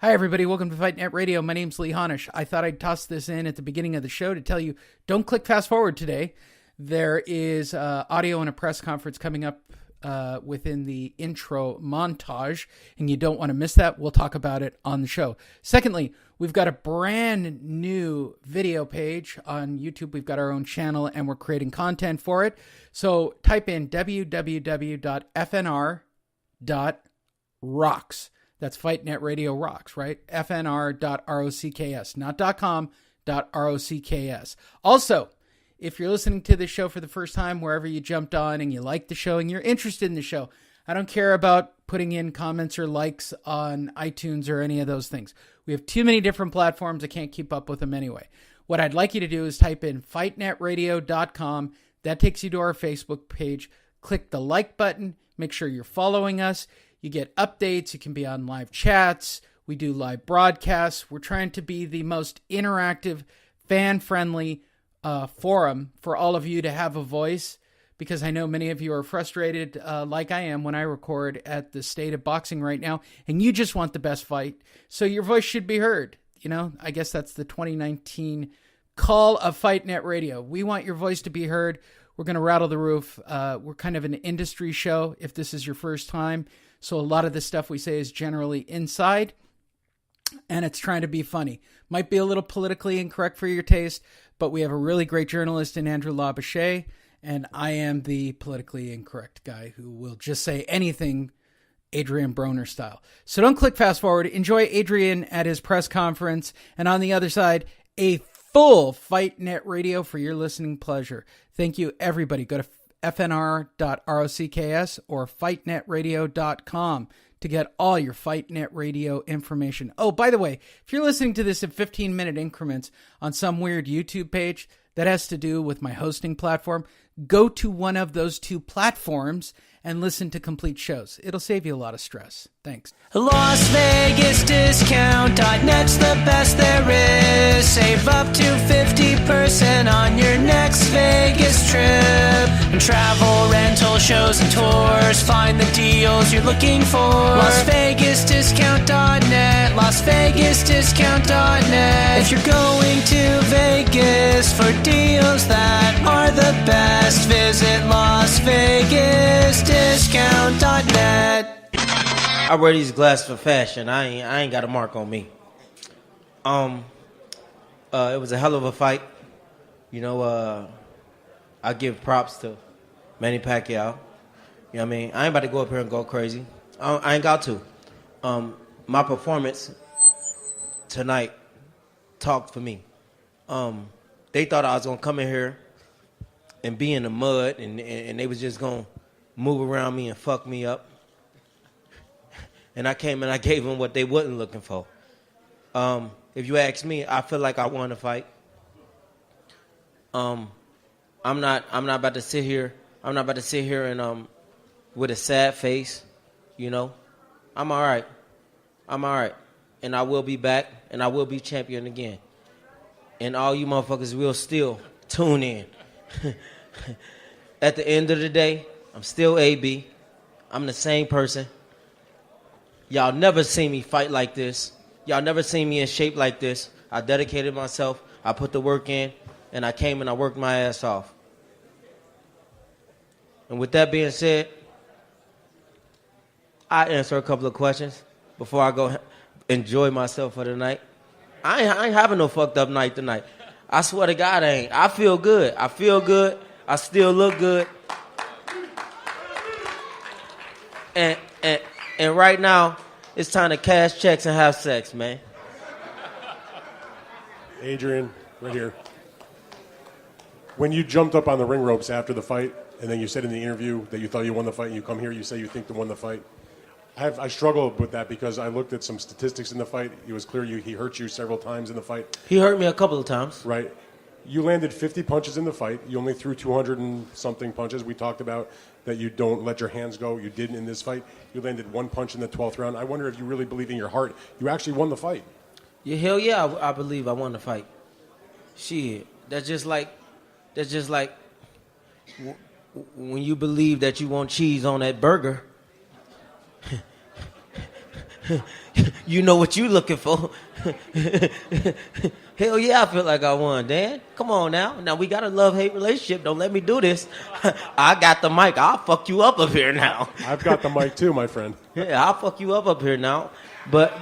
Hi, everybody. Welcome to Fight Net Radio. My name's Lee Honish. I thought I'd toss this in at the beginning of the show to tell you, don't click fast forward today. There is audio and a press conference coming up within the intro montage, and you don't want to miss that. We'll talk about it on the show. Secondly, we've got a brand new video page on YouTube. We've got our own channel, and we're creating content for it. So type in www.fnr.rocks. That's Fight Net Radio Rocks, right? fnr.rocks, not .com, .rocks. Also, if you're listening to this show for the first time, wherever you jumped on and you like the show and you're interested in the show, I don't care about putting in comments or likes on iTunes or any of those things. We have too many different platforms. I can't keep up with them anyway. What I'd like you to do is type in fightnetradio.com. That takes you to our Facebook page. Click the like button. Make sure you're following us. You get updates. You can be on live chats. We do live broadcasts. We're trying to be the most interactive, fan-friendly forum for all of you to have a voice, because I know many of you are frustrated like I am when I record at the State of Boxing right now, and you just want the best fight. So your voice should be heard. You know, I guess that's the 2019 call of Fight Net Radio. We want your voice to be heard. We're going to rattle the roof. We're kind of an industry show if this is your first time. So a lot of the stuff we say is generally inside, and it's trying to be funny. Might be a little politically incorrect for your taste, but we have a really great journalist in Andrew Labouche, and I am the politically incorrect guy who will just say anything Adrian Broner style. So don't click fast forward. Enjoy Adrian at his press conference, and on the other side, a full Fight Net Radio for your listening pleasure. Thank you, everybody. Go to fnr.rocks or fightnetradio.com to get all your Fight Net Radio information. Oh, by the way, if you're listening to this in 15-minute increments on some weird YouTube page that has to do with my hosting platform, go to one of those two platforms and listen to complete shows. It'll save you a lot of stress. Thanks. Las Vegas Discount.net's the best there is. Save up to 50% on your next Vegas trip. And travel, rental, shows, and tours. Find the deals you're looking for. Las Vegas Discount.net. Las Vegas Discount.net. If you're going to Vegas for deals that are the best, visit Las Vegas Discount.net. I wear these glasses for fashion. I ain't got a mark on me. It was a hell of a fight. You know, I give props to Manny Pacquiao. You know what I mean? I ain't about to go up here and go crazy. I ain't got to. My performance tonight talked for me. They thought I was going to come in here and be in the mud, and they was just going to move around me and fuck me up. And I came and I gave them what they wasn't looking for. If you ask me, I feel like I won the fight. I'm not about to sit here. I'm not about to sit here and with a sad face, you know. I'm all right. And I will be back, and I will be champion again. And all you motherfuckers will still tune in. At the end of the day, I'm still AB. I'm the same person. Y'all never seen me fight like this. Y'all never seen me in shape like this. I dedicated myself. I put the work in, and I came and I worked my ass off. And with that being said, I answer a couple of questions before I go enjoy myself for the night. I ain't having no fucked up night tonight. I swear to God I ain't. I feel good. I still look good. And right now, it's time to cash checks and have sex, man. Adrian, right here. When you jumped up on the ring ropes after the fight, and then you said in the interview that you thought you won the fight, and you come here, you say you think you won the fight. I struggled with that because I looked at some statistics in the fight. It was clear he hurt you several times in the fight. He hurt me a couple of times. Right. You landed 50 punches in the fight. You only threw 200 and something punches. We talked about that you don't let your hands go. You didn't in this fight. You landed one punch in the 12th round. I wonder if you really believe in your heart you actually won the fight. Yeah, hell yeah, I believe I won the fight. Shit, that's just like when you believe that you want cheese on that burger. You know what you looking for. Hell yeah, I feel like I won, Dan. Come on now. Now we got a love-hate relationship. Don't let me do this. I got the mic. I'll fuck you up here now. I've got the mic too, my friend. Yeah, I'll fuck you up here now. But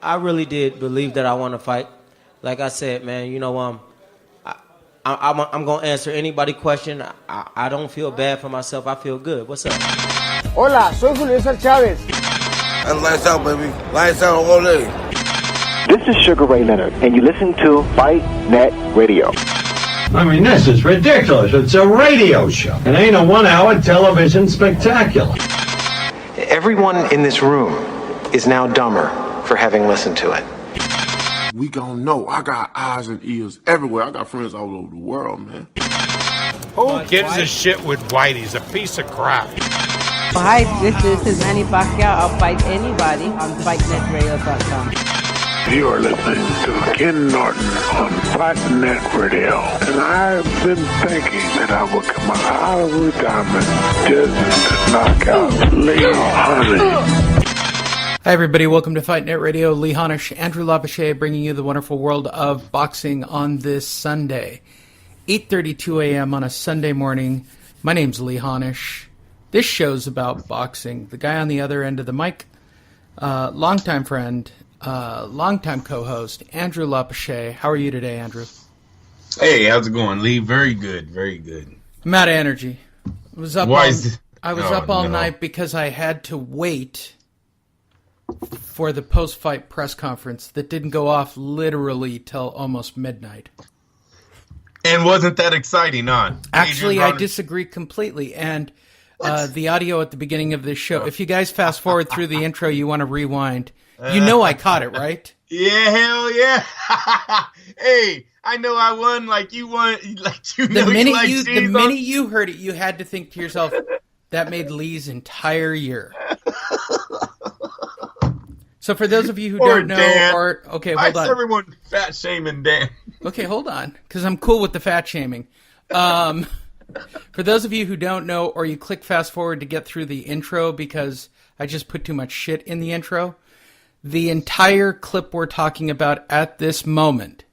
I really did believe that I want to fight. Like I said, man, you know, I'm going to answer anybody question. I don't feel bad for myself. I feel good. What's up? Hola, soy Julio César Chávez. And lights out, baby. Lights out all day. This is Sugar Ray Leonard, and you listen to Fight Net Radio. I mean, this is ridiculous. It's a radio show. It ain't a 1 hour television spectacular. Everyone in this room is now dumber for having listened to it. We gon' know. I got eyes and ears everywhere. I got friends all over the world, man. Who gives a shit with White? He's a piece of crap. Hi, this is Manny Pacquiao. I'll fight anybody on FightNetRadio.com. You are listening to Ken Norton on Fight Net Radio. And I've been thinking that I will come out of retirement just to knock out Lee Honey. Hi, everybody. Welcome to Fight Net Radio. Lee Honish, Andrew Lapachet, bringing you the wonderful world of boxing on this Sunday, 8:32 a.m. on a Sunday morning. My name's Lee Honish. This show's about boxing. The guy on the other end of the mic, longtime friend, longtime co-host, Andrew Lapachet. How are you today, Andrew? Hey, how's it going, Lee? Very good, very good. I'm out of energy. I was up all night because I had to wait for the post-fight press conference that didn't go off literally till almost midnight. And wasn't that exciting, huh? Actually, I disagree completely. And the audio at the beginning of this show, if you guys fast forward through the intro, you want to rewind. You know I caught it, right? Yeah, hell yeah. Hey, I know I won like you won. Like you know, the minute you heard it, you had to think to yourself, that made Lee's entire year. So for those of you who don't know, Dan. Okay, hold on. Everyone fat shaming Dan. Okay, hold on, because I'm cool with the fat shaming. For those of you who don't know, or you click fast forward to get through the intro because I just put too much shit in the intro, the entire clip we're talking about at this moment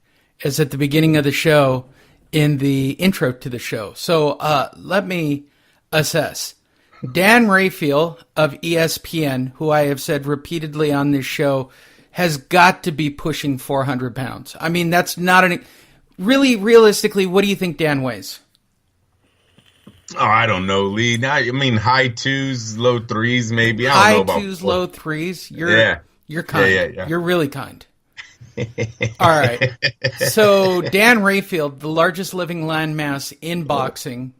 is at the beginning of the show in the intro to the show. So let me assess. Dan Rayfield of ESPN, who I have said repeatedly on this show, has got to be pushing 400 pounds. I mean, that's not really realistically, what do you think Dan weighs? Oh, I don't know, Lee. I mean, high twos, low threes, maybe. I don't know about high twos, low threes. You're kind. Yeah. You're really kind. All right. So Dan Rayfield, the largest living landmass in boxing,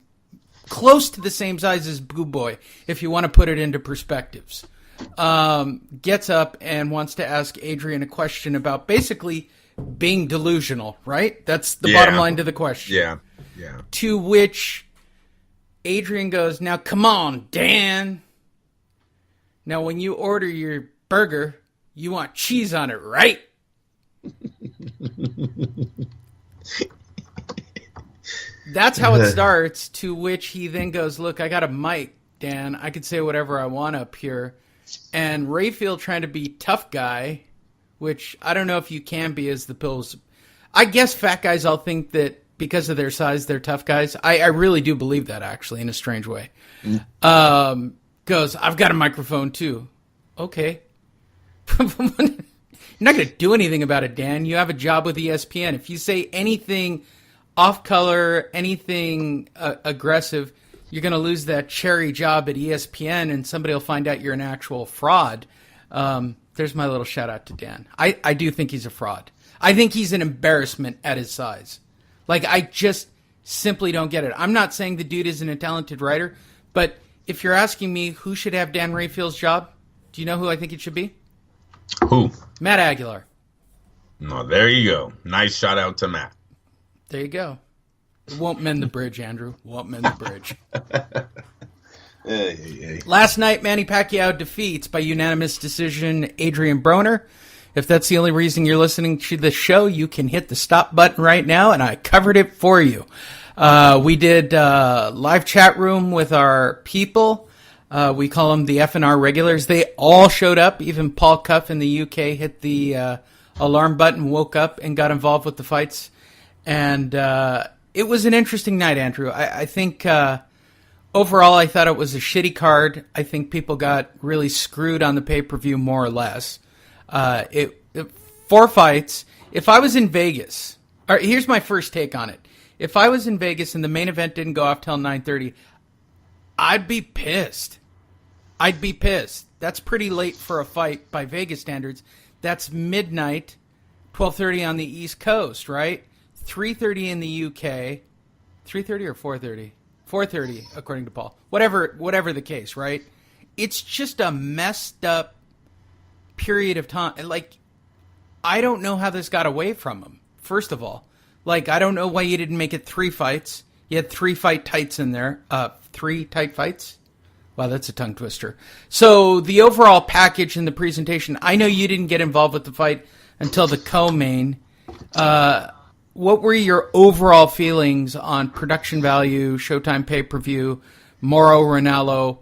close to the same size as Boo Boy, if you want to put it into perspectives, gets up and wants to ask Adrian a question about basically being delusional, right? That's the bottom line to the question. Yeah. To which Adrian goes, now come on, Dan. Now when you order your burger, you want cheese on it, right? That's how it starts, to which he then goes, look, I got a mic, Dan. I can say whatever I want up here. And Rayfield trying to be tough guy, which I don't know if you can be as the pills. I guess fat guys all think that because of their size, they're tough guys. I really do believe that, actually, in a strange way. Goes, I've got a microphone, too. Okay. You're not going to do anything about it, Dan. You have a job with ESPN. If you say anything off-color, anything aggressive, you're going to lose that cherry job at ESPN, and somebody will find out you're an actual fraud. There's my little shout-out to Dan. I do think he's a fraud. I think he's an embarrassment at his size. Like, I just simply don't get it. I'm not saying the dude isn't a talented writer, but if you're asking me who should have Dan Rayfield's job, do you know who I think it should be? Who? Matt Aguilar. No, there you go. Nice shout out to Matt. There you go. It won't mend the bridge, Andrew. Won't mend the bridge. Hey. Last night, Manny Pacquiao defeats by unanimous decision Adrian Broner. If that's the only reason you're listening to the show, you can hit the stop button right now, and I covered it for you. We did live chat room with our people. We call them the FNR regulars. They all showed up. Even Paul Cuff in the UK hit the alarm button, woke up, and got involved with the fights. And it was an interesting night, Andrew. I think overall I thought it was a shitty card. I think people got really screwed on the pay-per-view more or less. 4 fights. If I was in Vegas, here's my first take on it. If I was in Vegas and the main event didn't go off till 9:30, I'd be pissed. That's pretty late for a fight by Vegas standards. That's midnight, 12:30 on the East Coast, right? 3:30 in the UK. 3:30 or 4:30? 4:30, according to Paul. Whatever the case, right? It's just a messed up period of time. Like, I don't know how this got away from him, first of all. Like, I don't know why you didn't make it 3 fights. You had 3 fight tights in there. 3 tight fights? Wow, that's a tongue twister. So the overall package and the presentation, I know you didn't get involved with the fight until the co-main. What were your overall feelings on production value, Showtime pay-per-view, Mauro Ranallo?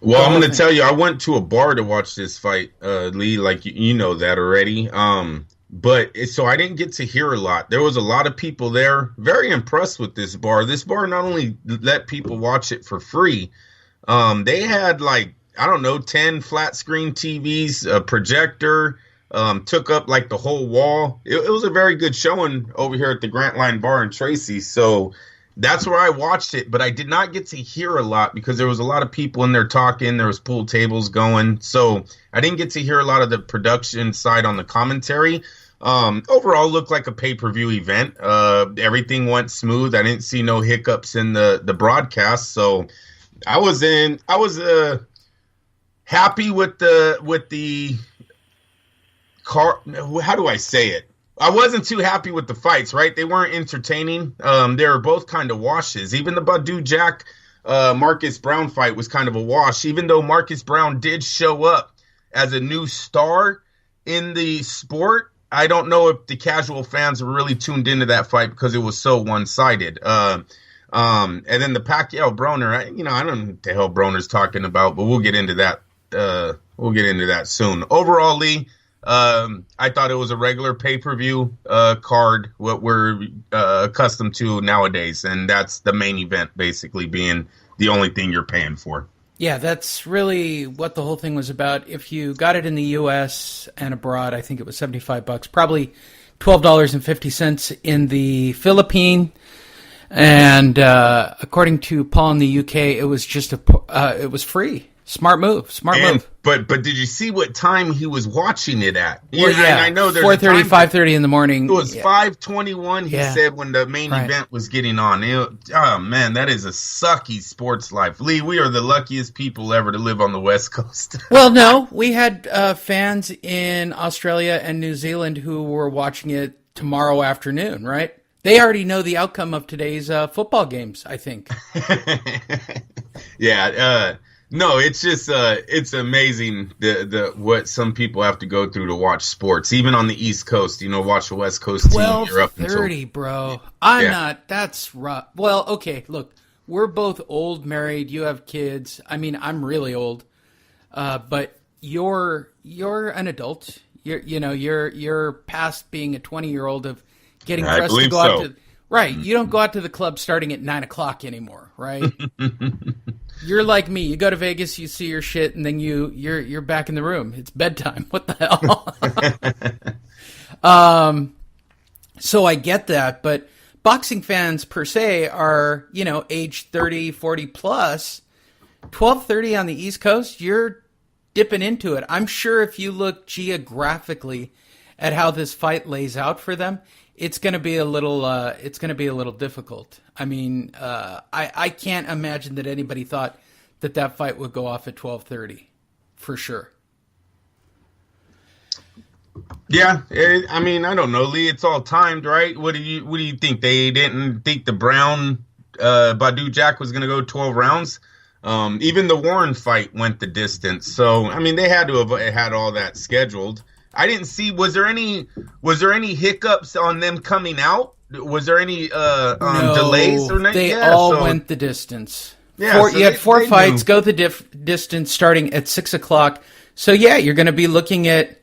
Well, I'm going to tell you, I went to a bar to watch this fight, Lee, like you know that already. So I didn't get to hear a lot. There was a lot of people there, very impressed with this bar. This bar not only let people watch it for free, they had 10 flat screen TVs, a projector, took up like the whole wall. It was a very good showing over here at the Grantline Bar in Tracy. So that's where I watched it, but I did not get to hear a lot because there was a lot of people in there talking. There was pool tables going. So I didn't get to hear a lot of the production side on the commentary. Overall looked like a pay-per-view event. Everything went smooth. I didn't see no hiccups in the broadcast. So I was happy with the car. How do I say it? I wasn't too happy with the fights, right? They weren't entertaining. They were both kind of washes. Even the Badou Jack Marcus Brown fight was kind of a wash, even though Marcus Brown did show up as a new star in the sport. I don't know if the casual fans were really tuned into that fight because it was so one-sided. And then the Pacquiao Broner, I don't know what the hell Broner's talking about, but we'll get into that. We'll get into that soon. Overall, Lee, I thought it was a regular pay-per-view card, what we're accustomed to nowadays, and that's the main event basically being the only thing you're paying for. Yeah, that's really what the whole thing was about. If you got it in the U.S. and abroad, I think it was $75, probably $12.50 in the Philippines. And according to Paul in the U.K., it was just it was free. Smart move. But did you see what time he was watching it at? Well, yeah, I know there's 4:30, 5:30 in the morning. It was 5:21. He said when the main event was getting on. Oh man, that is a sucky sports life, Lee. We are the luckiest people ever to live on the West Coast. Well, no, we had fans in Australia and New Zealand who were watching it tomorrow afternoon. Right? They already know the outcome of today's football games, I think. Yeah. No, it's just it's amazing the what some people have to go through to watch sports, even on the East Coast. Watch the West Coast team. 12:30, bro. I'm not. That's rough. Well, okay. Look, we're both old, married. You have kids. I mean, I'm really old, but you're an adult. You're past being a 20-year-old of getting dressed to go out to. Right. You don't go out to the club starting at 9:00 anymore, right? You're like me. You go to Vegas, you see your shit, and then you're back in the room. It's bedtime. What the hell? So I get that, but boxing fans per se are, age 30, 40 plus. 12:30 on the East Coast, you're dipping into it. I'm sure if you look geographically at how this fight lays out for them, it's going to be a little difficult. I mean, I can't imagine that anybody thought that fight would go off at 12:30, for sure. Yeah, I mean, I don't know, Lee. It's all timed, right? What do you think? They didn't think the Brown Badou Jack was going to go 12 rounds. Even the Warren fight went the distance. So I mean, they had to have had all that scheduled. I didn't see. Was there any hiccups on them coming out? Was there any delays or anything? They all went the distance Yeah, you had four fights, go the distance starting at 6 o'clock. So, yeah, you're going to be looking at